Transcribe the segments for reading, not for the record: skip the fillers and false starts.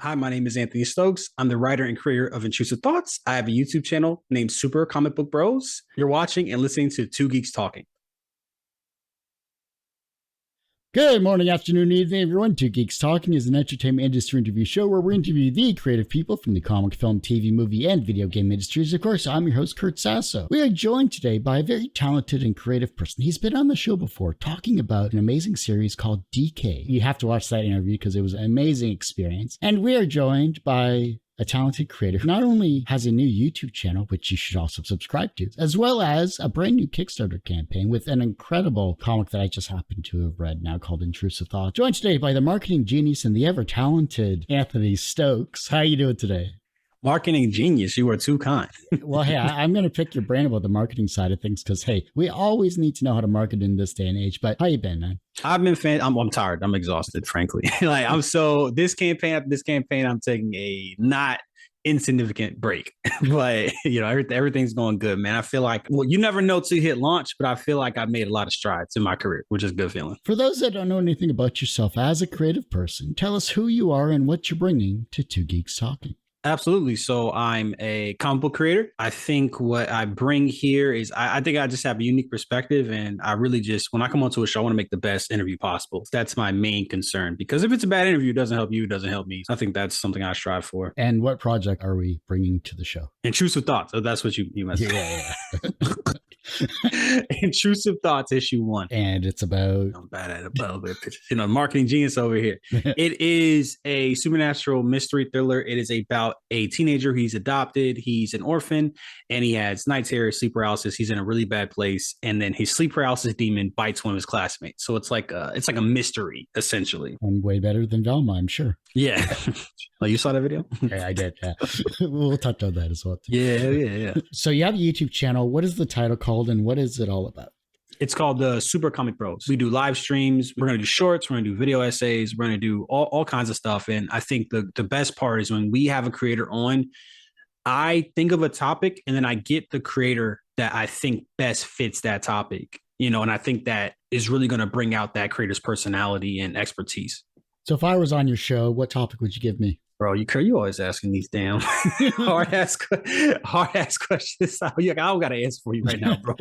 Hi, my name is Anthony Stokes. I'm the writer and creator of Intrusive Thoughts. I have a YouTube channel named SuperComicBros. You're watching and listening to Two Geeks Talking. Good morning, afternoon, evening, everyone. Two Geeks Talking is an entertainment industry interview show where we interview the creative people from the comic, film, TV, movie, and video game industries. Of course, I'm your host, Kurt Sasso. We are joined today by a very talented and creative person. He's been on the show before talking about an amazing series called Decay. You have to watch that interview because it was an amazing experience. And we are joined by a talented creator who not only has a new YouTube channel, which you should also subscribe to, as well as a brand new Kickstarter campaign with an incredible comic that I just happened to have read now called Intrusive Thoughts. Joined today by the marketing genius and the ever-talented Anthony Stokes. How are you doing today? Marketing genius, you are too kind. Well, hey, I'm going to pick your brain about the marketing side of things because, hey, we always need to know how to market in this day and age. But how you been, man? I've been I'm tired. I'm exhausted, frankly. This campaign, I'm taking a not insignificant break. But, everything's going good, man. I feel like, you never know till you hit launch, but I feel like I've made a lot of strides in my career, which is a good feeling. For those that don't know anything about yourself as a creative person, tell us who you are and what you're bringing to Two Geeks Talking. Absolutely. So I'm a comic book creator. I think what I bring here is I think I just have a unique perspective. And I really just, when I come onto a show, I want to make the best interview possible. That's my main concern, because if it's a bad interview, it doesn't help you, it doesn't help me. I think that's something I strive for. And what project are we bringing to the show? Intrusive Thoughts. So that's what you must say. Intrusive Thoughts issue 1. And it's about, I'm bad at it, marketing genius over here. It is a supernatural mystery thriller. It is about a teenager. He's adopted. He's an orphan, and he has night terrors, sleep paralysis. He's in a really bad place, and then his sleep paralysis demon bites one of his classmates. So it's like a mystery essentially. And way better than Velma, I'm sure. Yeah. Oh, you saw that video? Yeah, I did. Yeah. We'll touch on that as well. Yeah. So you have a YouTube channel. What is the title called, and what is it all about? It's called the SuperComicBros. We do live streams. We're going to do shorts. We're going to do video essays. We're going to do all kinds of stuff. And I think the best part is when we have a creator on, I think of a topic and then I get the creator that I think best fits that topic, and I think that is really going to bring out that creator's personality and expertise. So if I was on your show, what topic would you give me? Bro, you always asking these damn hard ass questions. I don't got an answer for you right now, bro.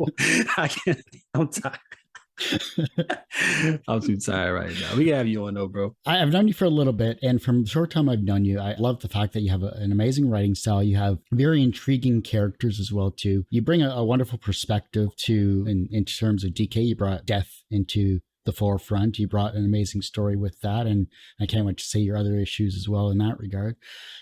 I'm tired. I'm too tired right now. We can have you on though, bro. I've known you for a little bit, and from the short time I've known you, I love the fact that you have an amazing writing style. You have very intriguing characters as well too. You bring a wonderful perspective to, in terms of Decay, you brought death into the forefront. You brought an amazing story with that, and I can't wait to see your other issues as well in that regard.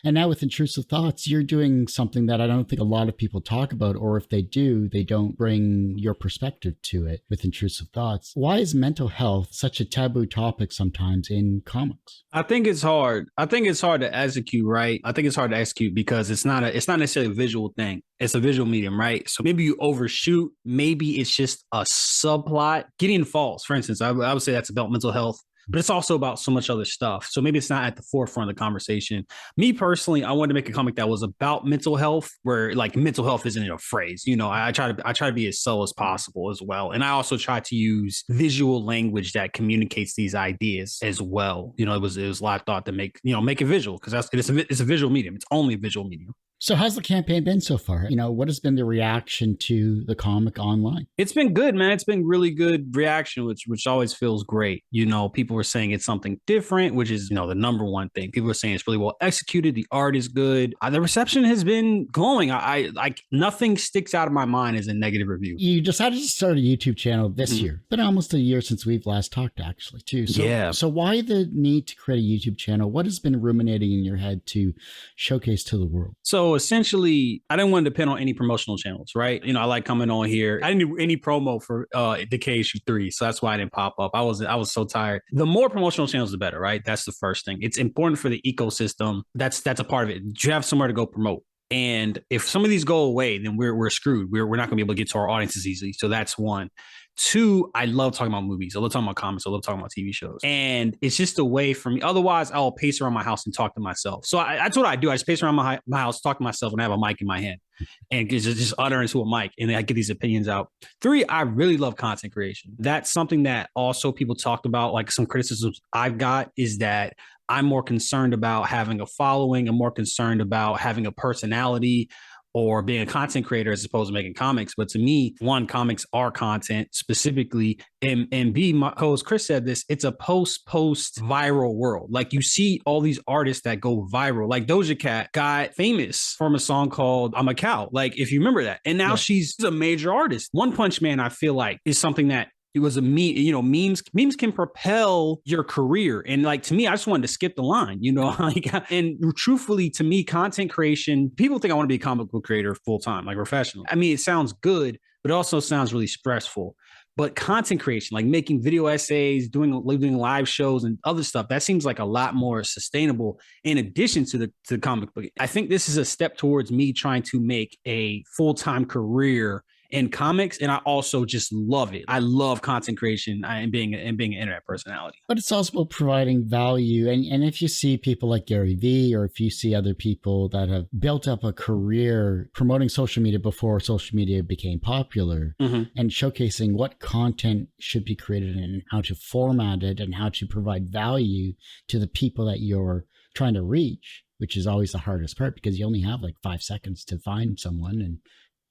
And now with Intrusive Thoughts, you're doing something that I don't think a lot of people talk about, or if they do, they don't bring your perspective to it with Intrusive Thoughts. Why is mental health such a taboo topic sometimes in comics? I think it's hard. To execute, right? I think it's hard to execute because it's not necessarily a visual thing. It's a visual medium, right? So maybe you overshoot. Maybe it's just a subplot. Gideon Falls, for instance, I would say that's about mental health, but it's also about so much other stuff. So maybe it's not at the forefront of the conversation. Me personally, I wanted to make a comic that was about mental health, where like mental health isn't a phrase. I try to be as subtle as possible as well. And I also try to use visual language that communicates these ideas as well. It was a lot of thought to make it visual, because it's a visual medium. It's only a visual medium. So how's the campaign been so far? What has been the reaction to the comic online? It's been good, man. It's been really good reaction, which always feels great. People were saying it's something different, which is, the number one thing. People are saying it's really well executed. The art is good. The reception has been glowing. I like nothing sticks out of my mind as a negative review. You decided to start a YouTube channel this year. It's been almost a year since we've last talked, actually, too. So why the need to create a YouTube channel? What has been ruminating in your head to showcase to the world? So essentially, I didn't want to depend on any promotional channels, right? I like coming on here. I didn't do any promo for Decay issue 3, so that's why I didn't pop up. I was so tired. The more promotional channels, the better, right? That's the first thing. It's important for the ecosystem. That's a part of it. You have somewhere to go promote. And if some of these go away, then we're screwed. We're not going to be able to get to our audiences easily. So that's one. 2, I love talking about movies. I love talking about comics. I love talking about TV shows. And it's just a way for me. Otherwise, I'll pace around my house and talk to myself. So that's what I do. I just pace around my house, talk to myself, and I have a mic in my hand. And just utter into a mic, and then I get these opinions out. 3, I really love content creation. That's something that also people talked about. Like some criticisms I've got is that I'm more concerned about having a following. I'm more concerned about having a personality or being a content creator as opposed to making comics. But to me, one, comics are content specifically. And B, my co-host Chris said this, it's a post viral world. Like you see all these artists that go viral. Like Doja Cat got famous from a song called I'm a Cow. Like if you remember that. And now she's a major artist. One Punch Man, I feel like, is something that it was a meme, memes can propel your career. And like, to me, I just wanted to skip the line, like, and truthfully to me, content creation, people think I want to be a comic book creator full time, like professional. I mean, it sounds good, but it also sounds really stressful. But content creation, like making video essays, doing live shows and other stuff, that seems like a lot more sustainable in addition to the comic book. I think this is a step towards me trying to make a full-time career in comics, and I also just love it. I love content creation and being an internet personality. But it's also providing value. And if you see people like Gary Vee, or if you see other people that have built up a career promoting social media before social media became popular, and showcasing what content should be created and how to format it and how to provide value to the people that you're trying to reach, which is always the hardest part because you only have like 5 seconds to find someone and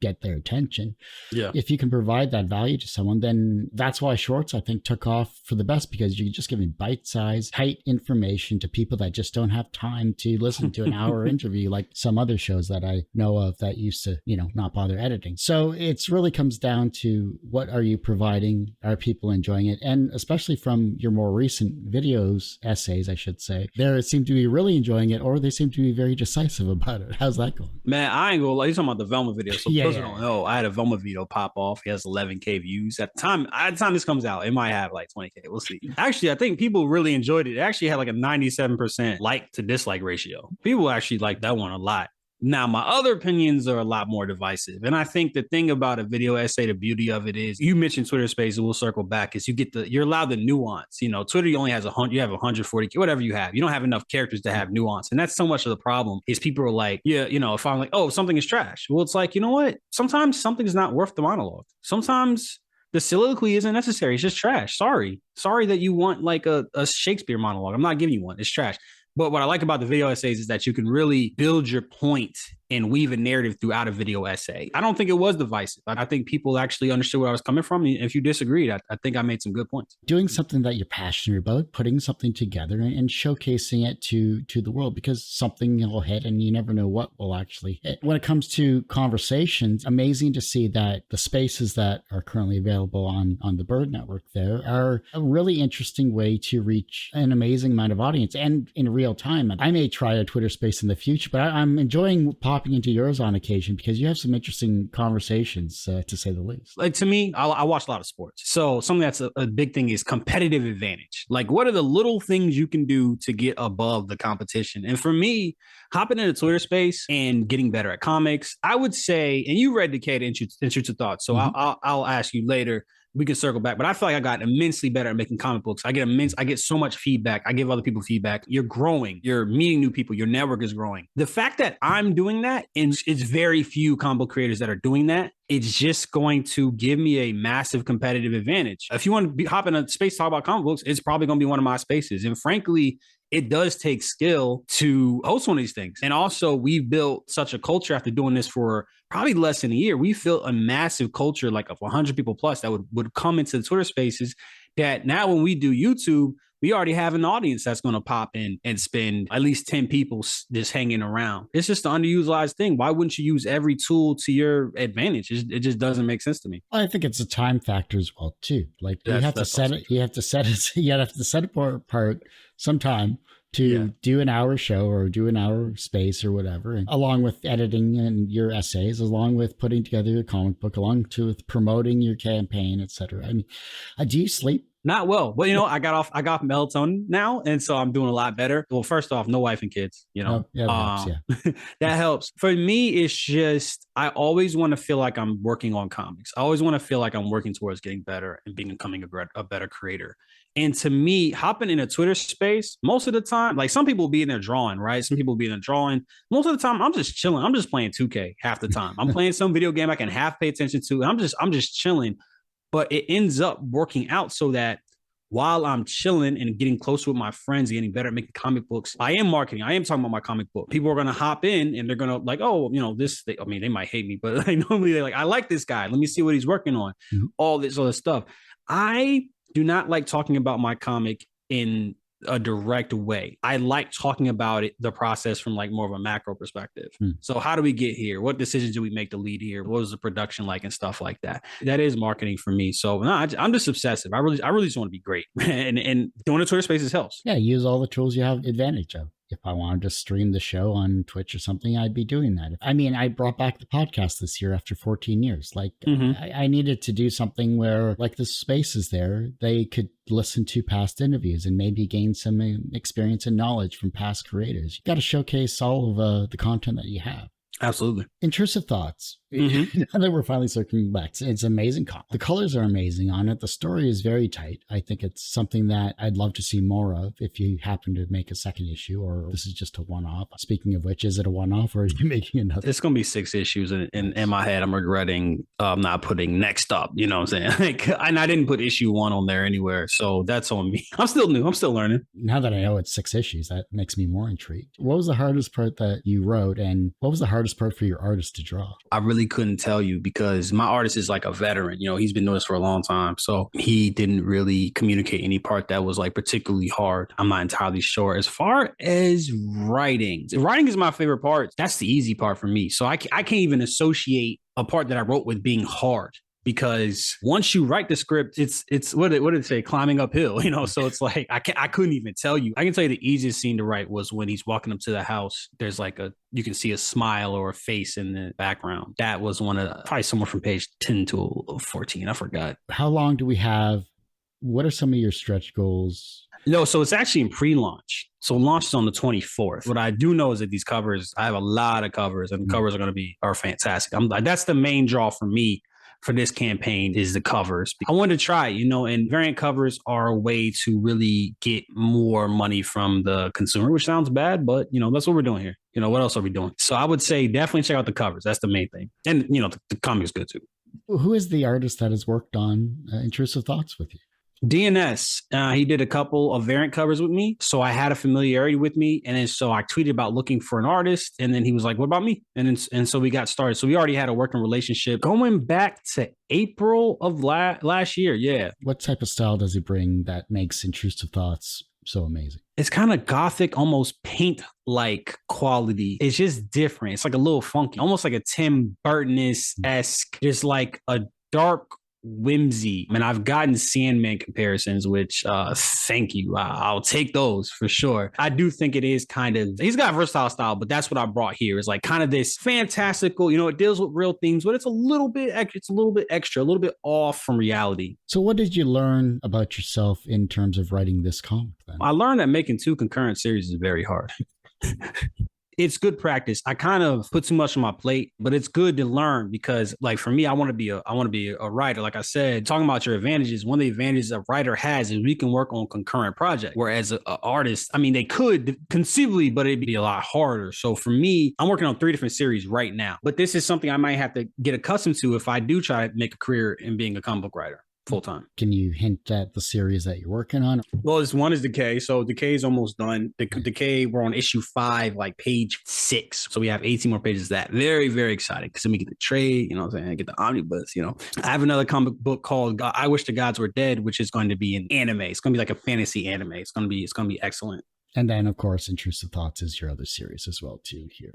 get their attention. Yeah. If you can provide that value to someone, then that's why shorts, I think, took off for the best, because you're just giving bite-sized, tight information to people that just don't have time to listen to an hour interview like some other shows that I know of that used to, not bother editing. So it's really comes down to what are you providing? Are people enjoying it? And especially from your more recent videos, essays, I should say, they seem to be really enjoying it, or they seem to be very decisive about it. How's that going? Man, I ain't gonna lie. You're talking about the Velma video. So I don't know. I had a Velma video pop off. He has 11K views. At the time this comes out, it might have like 20K. We'll see. Actually, I think people really enjoyed it. It actually had like a 97% like to dislike ratio. People actually like that one a lot. Now, my other opinions are a lot more divisive. And I think the thing about a video essay, the beauty of it is, you mentioned Twitter Spaces, we'll circle back, is you're allowed the nuance. Twitter, you only has you have 140, whatever you have. You don't have enough characters to have nuance. And that's so much of the problem is people are like, if I'm like, oh, something is trash. Well, it's like, you know what? Sometimes something is not worth the monologue. Sometimes the soliloquy isn't necessary. It's just trash. Sorry that you want like a Shakespeare monologue. I'm not giving you one. It's trash. But what I like about the video essays is that you can really build your point and weave a narrative throughout a video essay. I don't think it was divisive. I think people actually understood where I was coming from. If you disagreed, I think I made some good points. Doing something that you're passionate about, putting something together and showcasing it to the world, because something will hit and you never know what will actually hit. When it comes to conversations, amazing to see that the spaces that are currently available on the Bird Network there are a really interesting way to reach an amazing amount of audience and in real time. I may try a Twitter space in the future, but I'm enjoying popping into yours on occasion because you have some interesting conversations, to say the least. Like, to me, I watch a lot of sports. So something that's a big thing is competitive advantage. Like, what are the little things you can do to get above the competition? And for me, hopping into Twitter space and getting better at comics, I would say, and you read Decay to Intrusive Thoughts, so I'll ask you later. We can circle back, but I feel like I got immensely better at making comic books. I get so much feedback. I give other people feedback. You're growing. You're meeting new people. Your network is growing. The fact that I'm doing that, and it's very few comic book creators that are doing that, it's just going to give me a massive competitive advantage. If you want to hop in a space to talk about comic books, it's probably going to be one of my spaces. And frankly, it does take skill to host one of these things. And also, we've built such a culture after doing this for probably less than a year. We built a massive culture, like of 100 people plus, that would come into the Twitter spaces, that now when we do YouTube, we already have an audience that's going to pop in and spend at least 10 people just hanging around. It's just an underutilized thing. Why wouldn't you use every tool to your advantage? It just doesn't make sense to me. I think it's a time factor as well too. Like you have to set it apart some time to do an hour show or do an hour space or whatever, and along with editing and your essays, along with putting together your comic book, along with promoting your campaign, etc. I mean, do you sleep? Not well, but I got melatonin now, and so I'm doing a lot better. Well, first off, no wife and kids, that helps, that helps. For me, it's just, I always want to feel like I'm working on comics. I always want to feel like I'm working towards getting better and becoming a better creator. And to me, hopping in a Twitter space, most of the time, like some people will be in there drawing, right? Some people will be in there drawing. Most of the time, I'm just chilling. I'm just playing 2K half the time. I'm playing some video game I can half pay attention to. And I'm just chilling. But it ends up working out so that while I'm chilling and getting closer with my friends, getting better at making comic books, I am marketing. I am talking about my comic book. People are going to hop in and they're going to like, oh, they might hate me, but like, normally they're like, I like this guy. Let me see what he's working on. Mm-hmm. All this other stuff. I do not like talking about my comic in a direct way. I like talking about it, the process from like more of a macro perspective. So how do we get here? What decisions do we make to lead here? What was the production like and stuff like that? That is marketing for me. So no, I'm just obsessive. I really just want to be great, and doing the Twitter Spaces helps. Yeah, use all the tools you have advantage of. If I wanted to stream the show on Twitch or something, I'd be doing that. I mean, I brought back the podcast this year after 14 years. Like, I needed to do something where, like, the space is there. They could listen to past interviews and maybe gain some experience and knowledge from past creators. You got to showcase all of the content that you have. Absolutely. Intrusive Thoughts. Now that we're finally circling back, it's amazing. The colors are amazing on it. The story is very tight. I think it's something that I'd love to see more of if you happen to make a second issue, or this is just a one-off. Speaking of which, is it a one-off or are you making another? It's going to be 6 issues. And in my head, I'm regretting not putting next up. You know what I'm saying? Like, and I didn't put issue 1 on there anywhere. So that's on me. I'm still new. I'm still learning. Now that I know it's 6 issues, that makes me more intrigued. What was the hardest part that you wrote, and what was the hardest part for your artist to draw? I really couldn't tell you because my artist is like a veteran. You know, he's been doing this for a long time. So he didn't really communicate any part that was like particularly hard. I'm not entirely sure. As far as writing is my favorite part. That's the easy part for me. So I can't even associate a part that I wrote with being hard. Because once you write the script, it's what did it say? Climbing uphill, you know? So it's like, I couldn't even tell you. I can tell you the easiest scene to write was when he's walking up to the house. There's like you can see a smile or a face in the background. That was probably somewhere from page 10 to 14. I forgot. How long do we have? What are some of your stretch goals? No, so it's actually in pre-launch. So launch is on the 24th. What I do know is that these covers, I have a lot of covers, and the covers are fantastic. That's the main draw for me for this campaign is the covers. I wanted to try, and variant covers are a way to really get more money from the consumer, which sounds bad, but that's what we're doing here. What else are we doing? So I would say definitely check out the covers. That's the main thing. And, the comic is good too. Who is the artist that has worked on Intrusive Thoughts with you? DNS, he did a couple of variant covers with me. So I had a familiarity with me. And then so I tweeted about looking for an artist. And then he was like, what about me? And so we got started. So we already had a working relationship going back to April of last year. Yeah. What type of style does he bring that makes Intrusive Thoughts so amazing? It's kind of gothic, almost paint-like quality. It's just different. It's like a little funky, almost like a Tim Burton-esque, just like a dark whimsy. I mean, I've gotten Sandman comparisons, which thank you. I'll take those for sure. I do think it is he's got a versatile style, but that's what I brought here is like kind of this fantastical, it deals with real themes, but it's a little bit extra, a little bit off from reality. So what did you learn about yourself in terms of writing this comic then? I learned that making 2 concurrent series is very hard. It's good practice. I kind of put too much on my plate, but it's good to learn because, like, for me, I want to be a writer. Like I said, talking about your advantages, one of the advantages a writer has is we can work on concurrent projects. Whereas an artist, I mean, they could conceivably, but it'd be a lot harder. So for me, I'm working on 3 different series right now, but this is something I might have to get accustomed to if I do try to make a career in being a comic book writer full-time. Can you hint at the series that you're working on? Well, this one is Decay. So Decay is almost done. Decay, we're on issue 5, like page 6. So we have 18 more pages of that. Very, very excited because then we get the trade, get the omnibus, I have another comic book called I Wish the Gods Were Dead, which is going to be an anime. It's going to be like a fantasy anime. It's going to be excellent. And then, of course, Intrusive Thoughts is your other series as well, too, here.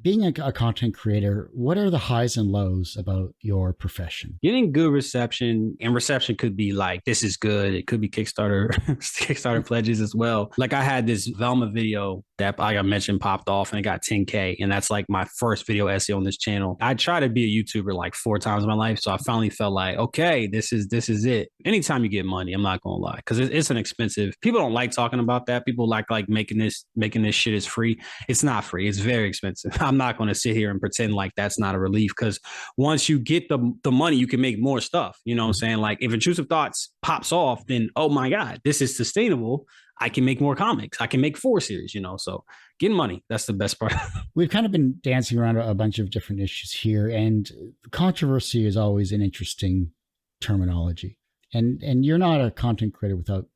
Being a content creator, what are the highs and lows about your profession? Getting good reception, and reception could be like, this is good. It could be Kickstarter pledges as well. Like I had this Velma video that I mentioned popped off and it got 10K. And that's like my first video essay on this channel. I tried to be a YouTuber like 4 times in my life. So I finally felt like, okay, this is it. Anytime you get money, I'm not going to lie, because it's an expensive. People don't like talking about that. People like making this shit is free. It's not free. It's very expensive. I'm not going to sit here and pretend like that's not a relief, because once you get the money, you can make more stuff. You know what I'm saying? Like if Intrusive Thoughts pops off, then, oh my God, this is sustainable. I can make more comics. I can make 4 series, so getting money, that's the best part. We've kind of been dancing around a bunch of different issues here, and controversy is always an interesting terminology. And you're not a content creator without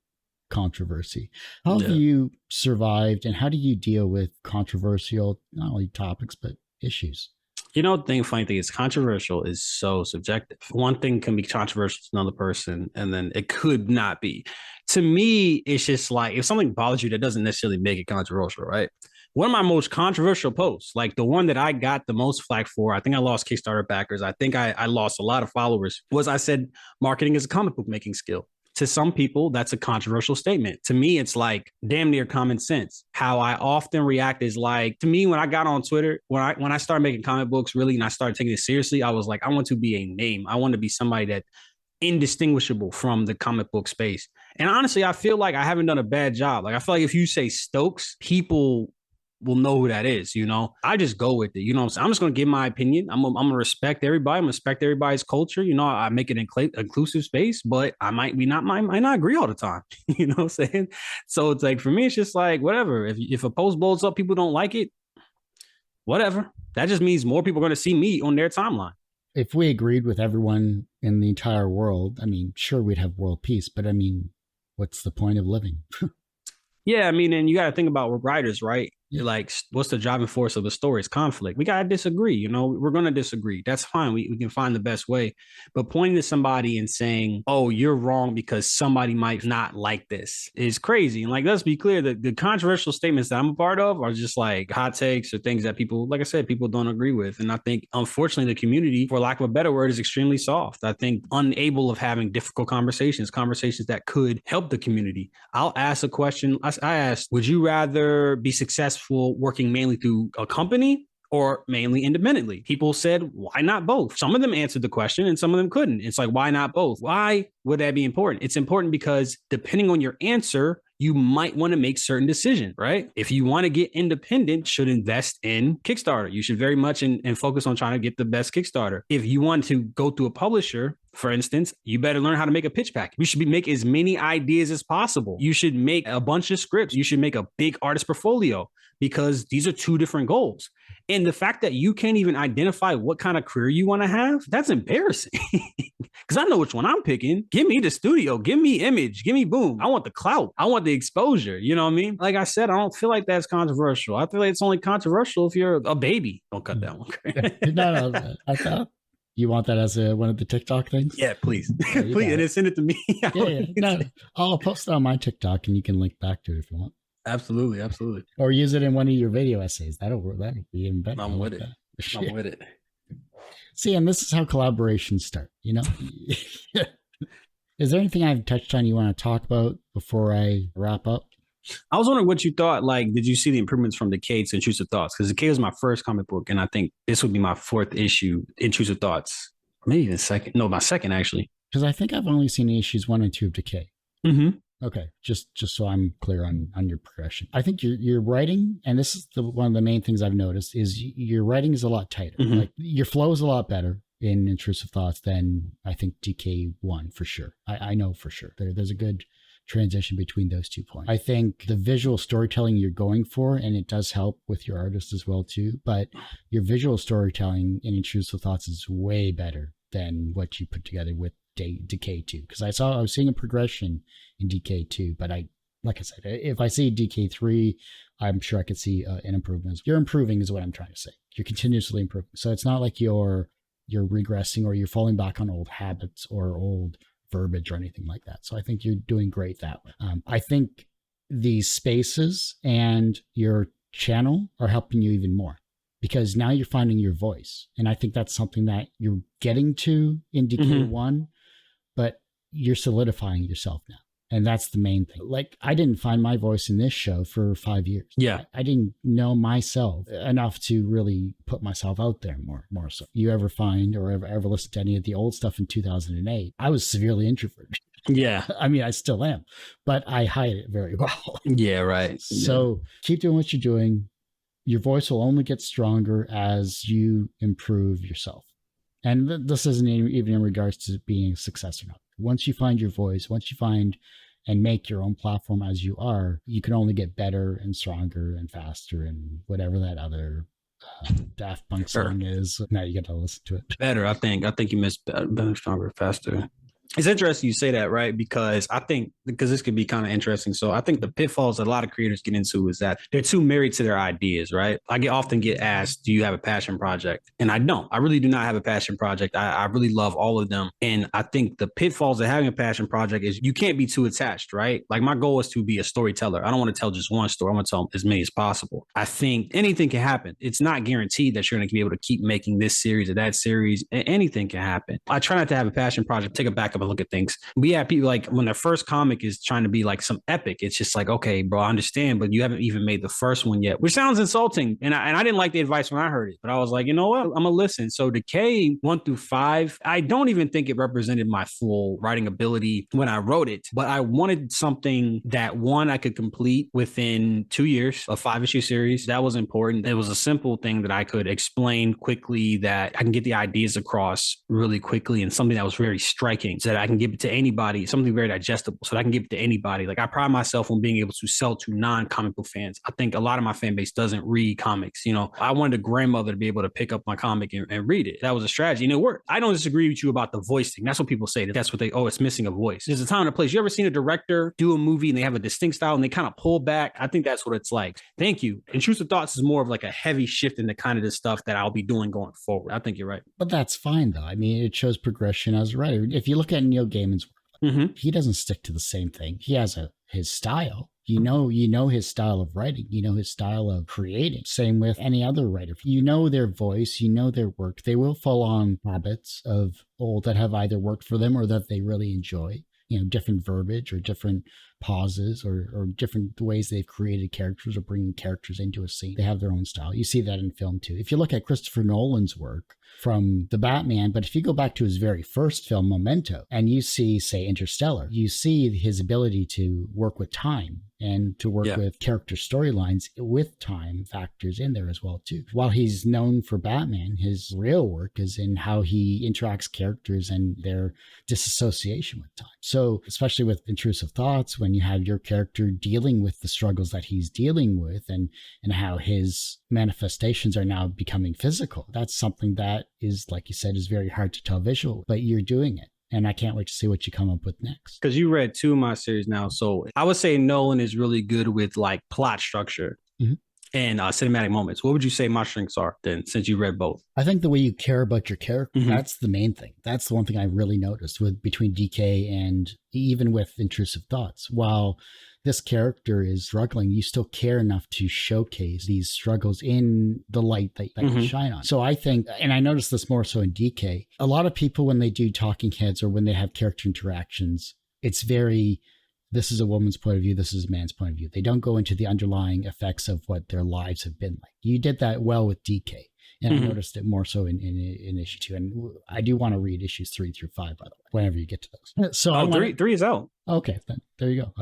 controversy. How have you survived, and how do you deal with controversial, not only topics, but issues? You know, the funny thing is controversial is so subjective. One thing can be controversial to another person, and then it could not be. To me, it's just like if something bothers you, that doesn't necessarily make it controversial, right? One of my most controversial posts, like the one that I got the most flack for, I think I lost Kickstarter backers. I think I lost a lot of followers, was I said marketing is a comic book making skill. To some people, that's a controversial statement. To me, it's like damn near common sense. How I often react is like, to me, when I got on Twitter, when I started making comic books really, and I started taking it seriously, I was like, I want to be a name. I want to be somebody that indistinguishable from the comic book space. And honestly, I feel like I haven't done a bad job. Like I feel like if you say Stokes, people will know who that is, you know? I just go with it, you know what I'm saying? I'm just going to give my opinion. I'm gonna respect everybody. I'm gonna respect everybody's culture. You know, I make it an inclusive space, but I might not agree all the time. You know what I'm saying? So it's like, for me, it's just like, whatever. If a post blows up, people don't like it, whatever. That just means more people are going to see me on their timeline. If we agreed with everyone in the entire world, I mean, sure, we'd have world peace, but I mean, what's the point of living? Yeah, I mean, and you got to think about, we're writers, right? You're like, what's the driving force of the story? It's conflict. We got to disagree. You know, we're going to disagree. That's fine. We can find the best way. But pointing to somebody and saying, oh, you're wrong because somebody might not like this is crazy. And like, let's be clear, the controversial statements that I'm a part of are just like hot takes or things that people, like I said, people don't agree with. And I think, unfortunately, the community, for lack of a better word, is extremely soft. I think unable of having difficult conversations that could help the community. I'll ask a question. I asked, would you rather be successful working mainly through a company or mainly independently? People said, why not both? Some of them answered the question and some of them couldn't. It's like, why not both? Why would that be important? It's important because depending on your answer, you might want to make certain decisions, right? If you want to get independent, should invest in Kickstarter. You should very much and focus on trying to get the best Kickstarter. If you want to go through a publisher, for instance, you better learn how to make a pitch pack. You should make as many ideas as possible. You should make a bunch of scripts. You should make a big artist portfolio, because these are two different goals. And the fact that you can't even identify what kind of career you want to have, that's embarrassing. Because I know which one I'm picking. Give me the studio. Give me image. Give me boom. I want the clout. I want the exposure. You know what I mean? Like I said, I don't feel like that's controversial. I feel like it's only controversial if you're a baby. Don't cut that one. No, I thought you want that as one of the TikTok things? Yeah, please. Please. And then send it to me. Yeah. No, I'll post it on my TikTok and you can link back to it if you want. Absolutely. Or use it in one of your video essays. That'll be even better. I'm with it. I'm with it. See, and this is how collaborations start, you know? Is there anything I've touched on you want to talk about before I wrap up? I was wondering what you thought. Like, did you see the improvements from Decay to Intrusive Thoughts? Because Decay was my first comic book, and I think this would be my fourth issue, Intrusive Thoughts. Maybe even second. No, my second, actually. Because I think I've only seen issues 1 and 2 of Decay. Mm-hmm. Okay, just so I'm clear on your progression. I think your writing, and this is one of the main things I've noticed, is your writing is a lot tighter. Mm-hmm. Like your flow is a lot better in Intrusive Thoughts than I think DK1 for sure. I know for sure. There's a good transition between those 2 points. I think the visual storytelling you're going for, and it does help with your artist as well too, but your visual storytelling in Intrusive Thoughts is way better than what you put together with Decay 2, because I was seeing a progression in Decay 2, but like I said, if I see Decay 3, I'm sure I could see an improvement. You're improving is what I'm trying to say. You're continuously improving. So it's not like you're regressing or you're falling back on old habits or old verbiage or anything like that. So I think you're doing great that way. I think these spaces and your channel are helping you even more, because now you're finding your voice. And I think that's something that you're getting to in DK1, mm-hmm. but you're solidifying yourself now. And that's the main thing. Like, I didn't find my voice in this show for 5 years. Yeah. I didn't know myself enough to really put myself out there more so. You ever find or ever listen to any of the old stuff in 2008? I was severely introverted. Yeah. I mean, I still am, but I hide it very well. Yeah, right. So keep doing what you're doing. Your voice will only get stronger as you improve yourself. And this isn't even in regards to being a success or not. Once you find your voice, once you find and make your own platform as you are, you can only get better and stronger and faster and whatever that other Daft Punk song is. Now you got to listen to it. Better, I think you missed better, stronger, faster. It's interesting you say that, right? Because I think, because this could be kind of interesting. So I think the pitfalls that a lot of creators get into is that they're too married to their ideas, right? Often get asked, do you have a passion project? And I don't. I really do not have a passion project. I really love all of them. And I think the pitfalls of having a passion project is you can't be too attached, right? Like my goal is to be a storyteller. I don't want to tell just one story. I want to tell as many as possible. I think anything can happen. It's not guaranteed that you're going to be able to keep making this series or that series. Anything can happen. I try not to have a passion project, take a backup and look at things. We have people like when their first comic is trying to be like some epic, it's just like, okay, bro, I understand, but you haven't even made the first one yet, which sounds insulting. And I didn't like the advice when I heard it, but I was like, you know what? I'm gonna listen. So Decay 1 through 5, I don't even think it represented my full writing ability when I wrote it, but I wanted something that one, I could complete within 2 years, a 5-issue series. That was important. It was a simple thing that I could explain quickly, that I can get the ideas across really quickly, and something that was very striking so that I can give it to anybody, something very digestible so that I can give it to anybody. Like I pride myself on being able to sell to non-comic book fans. I think a lot of my fan base doesn't read comics. You know, I wanted a grandmother to be able to pick up my comic and read it. That was a strategy and it worked. I don't disagree with you about the voice thing. That's what people say. That's what it's missing a voice. There's a time and a place. You ever seen a director do a movie and they have a distinct style and they kind of pull back? I think that's what it's like. Thank you. Intrusive Thoughts is more of like a heavy shift in the kind of the stuff that I'll be doing going forward. I think you're right. But that's fine though. I mean, it shows progression as a writer. If you look at Neil Gaiman's work, he doesn't stick to the same thing. He has his style. You know his style of writing. You know his style of creating. Same with any other writer. You know their voice. You know their work. They will fall on habits of old that have either worked for them or that they really enjoy. You know, different verbiage or different pauses or different ways they've created characters or bringing characters into a scene. They have their own style. You see that in film too. If you look at Christopher Nolan's work from the Batman, but if you go back to his very first film, Memento, and you see, say, Interstellar, you see his ability to work with time and to work with character storylines with time factors in there as well too. While he's known for Batman, his real work is in how he interacts characters and their disassociation with time. So especially with Intrusive Thoughts, when you have your character dealing with the struggles that he's dealing with and how his manifestations are now becoming physical, that's something that is, like you said, is very hard to tell visual, but you're doing it. And I can't wait to see what you come up with next. Because you read 2 of my series now. So I would say Nolan is really good with like plot structure and cinematic moments. What would you say my strengths are then, since you read both? I think the way you care about your character, that's the main thing. That's the one thing I really noticed between DK and even with Intrusive Thoughts. While this character is struggling, you still care enough to showcase these struggles in the light that you shine on. So I think, and I noticed this more so in DK, a lot of people, when they do talking heads or when they have character interactions, it's very, this is a woman's point of view, this is a man's point of view. They don't go into the underlying effects of what their lives have been like. You did that well with DK. And I noticed it more so in issue 2. And I do want to read issues 3 through 5, by the way, whenever you get to those. So three is out. Okay, then there you go.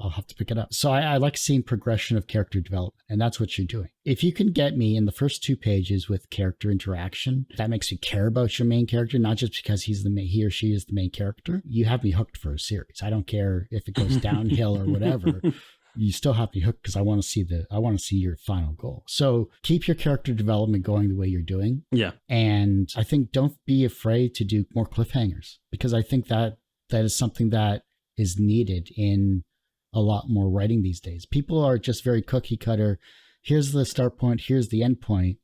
I'll have to pick it up. So I like seeing progression of character development, and that's what you're doing. If you can get me in the first 2 pages with character interaction, that makes you care about your main character, not just because he or she is the main character. You have me hooked for a series. I don't care if it goes downhill or whatever. You still have me hooked because I want to see your final goal. So keep your character development going the way you're doing. Yeah. And I think don't be afraid to do more cliffhangers, because I think that is something that is needed in a lot more writing these days. People are just very cookie cutter. Here's the start point. Here's the end point.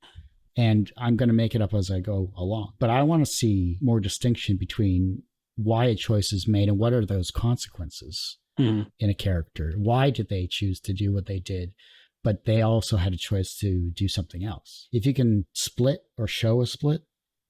And I'm going to make it up as I go along. But I want to see more distinction between why a choice is made and what are those consequences in a character. Why did they choose to do what they did? But they also had a choice to do something else. If you can split or show a split,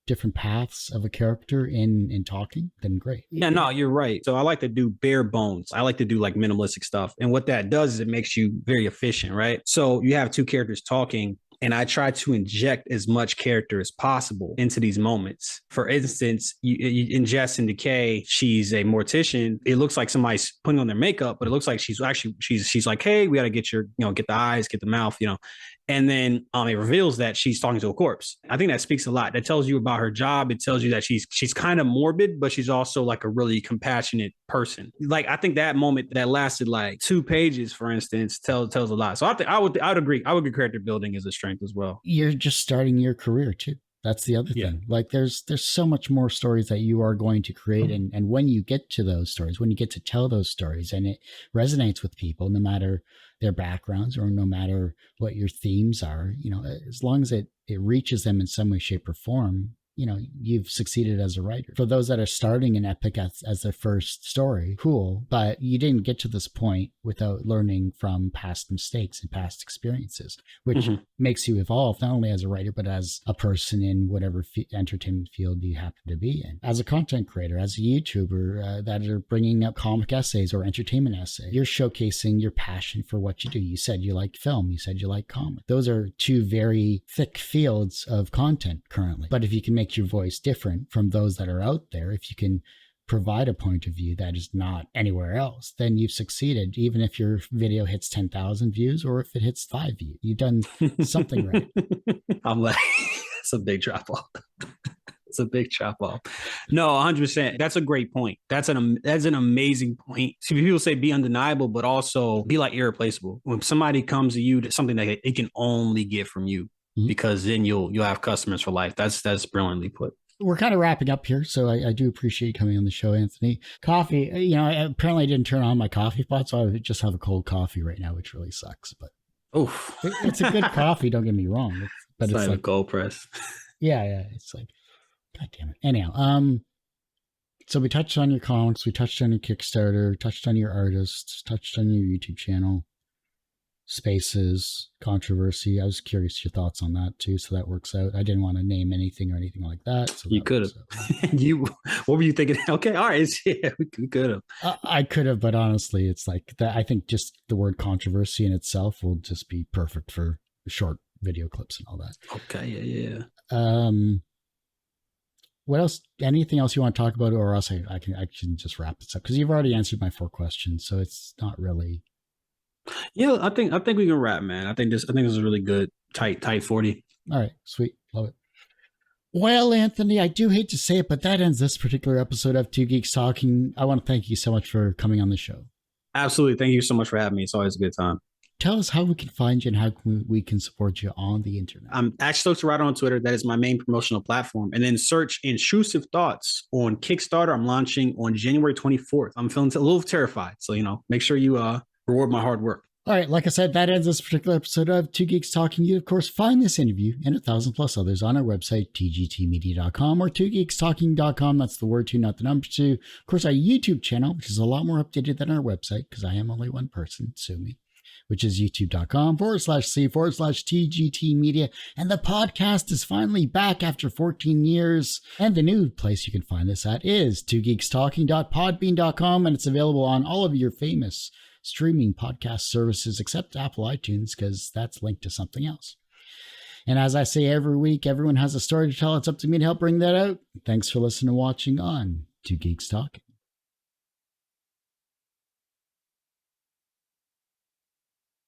different paths of a character in talking, then great. Yeah, no, you're right. So I like to do bare bones. I like to do like minimalistic stuff. And what that does is it makes you very efficient, right? So you have 2 characters talking, and I try to inject as much character as possible into these moments. For instance, you ingest in Decay, she's a mortician. It looks like somebody's putting on their makeup, but it looks like she's like, hey, we got to get get the eyes, get the mouth, And then it reveals that she's talking to a corpse. I think that speaks a lot. That tells you about her job. It tells you that she's kind of morbid, but she's also like a really compassionate person. Like, I think that moment that lasted like 2 pages, for instance, tells a lot. So I would agree. I would agree character building is a strength as well. You're just starting your career too. That's the other thing. Like there's so much more stories that you are going to create. And when you get to those stories, when you get to tell those stories and it resonates with people, no matter their backgrounds or no matter what your themes are, as long as it reaches them in some way, shape, or form, you've succeeded as a writer. For those that are starting an epic as their first story, cool. But you didn't get to this point without learning from past mistakes and past experiences, which makes you evolve not only as a writer, but as a person in whatever entertainment field you happen to be in. As a content creator, as a YouTuber that are bringing up comic essays or entertainment essays, you're showcasing your passion for what you do. You said you like film. You said you like comic. Those are two very thick fields of content currently. But if you can make your voice different from those that are out there, if you can provide a point of view that is not anywhere else, then you've succeeded, even if your video hits 10,000 views or if it hits 5 views. You've done something right. I'm like, it's a big drop off. It's a big chop off. No, 100%. That's a great point. That's an amazing point. See, people say be undeniable, but also be like irreplaceable. When somebody comes to you, to something that it can only get from you, because then you'll have customers for life. That's brilliantly put. We're kind of wrapping up here, so I do appreciate you coming on the show, Anthony. Coffee, apparently I didn't turn on my coffee pot, so I just have a cold coffee right now, which really sucks. But it's a good coffee. Don't get me wrong, but it's like a cold press. Yeah, it's like, God damn it. Anyhow, so we touched on your comics, we touched on your Kickstarter, touched on your artists, touched on your YouTube channel. Spaces, controversy. I was curious your thoughts on that too, so that works out. I didn't want to name anything or anything like that. So you could have. What were you thinking? Okay, all right, yeah, we could have. I could have, but honestly, it's like that. I think just the word controversy in itself will just be perfect for short video clips and all that. Okay, yeah. What else? Anything else you want to talk about, or else I can just wrap this up because you've already answered my 4 questions, so it's not really. Yeah, I think we can wrap, man. I think this is a really good tight 40. All right, sweet, love it. Well, Anthony, I do hate to say it, but that ends this particular episode of Two Geeks Talking. I want to thank you so much for coming on the show. Absolutely, thank you so much for having me. It's always a good time. Tell us how we can find you and how we can support you on the internet. I'm at Stokes on Twitter. That is my main promotional platform. And then search Intrusive Thoughts on Kickstarter. I'm launching on January 24th. I'm feeling a little terrified, so make sure you reward my hard work. All right, like I said, that ends this particular episode of Two Geeks Talking. You, of course, find this interview and 1,000+ others on our website, tgtmedia.com or twogeekstalking.com. That's the word 2, not the number 2. Of course, our YouTube channel, which is a lot more updated than our website, because I am only one person, sue me, which is youtube.com/c/TGT Media. And the podcast is finally back after 14 years. And the new place you can find this at is twogeekstalking.podbean.com. And it's available on all of your famous streaming podcast services except Apple iTunes, because that's linked to something else. And as I say every week, everyone has a story to tell. It's up to me to help bring that out. Thanks for listening and watching on Two Geeks Talking.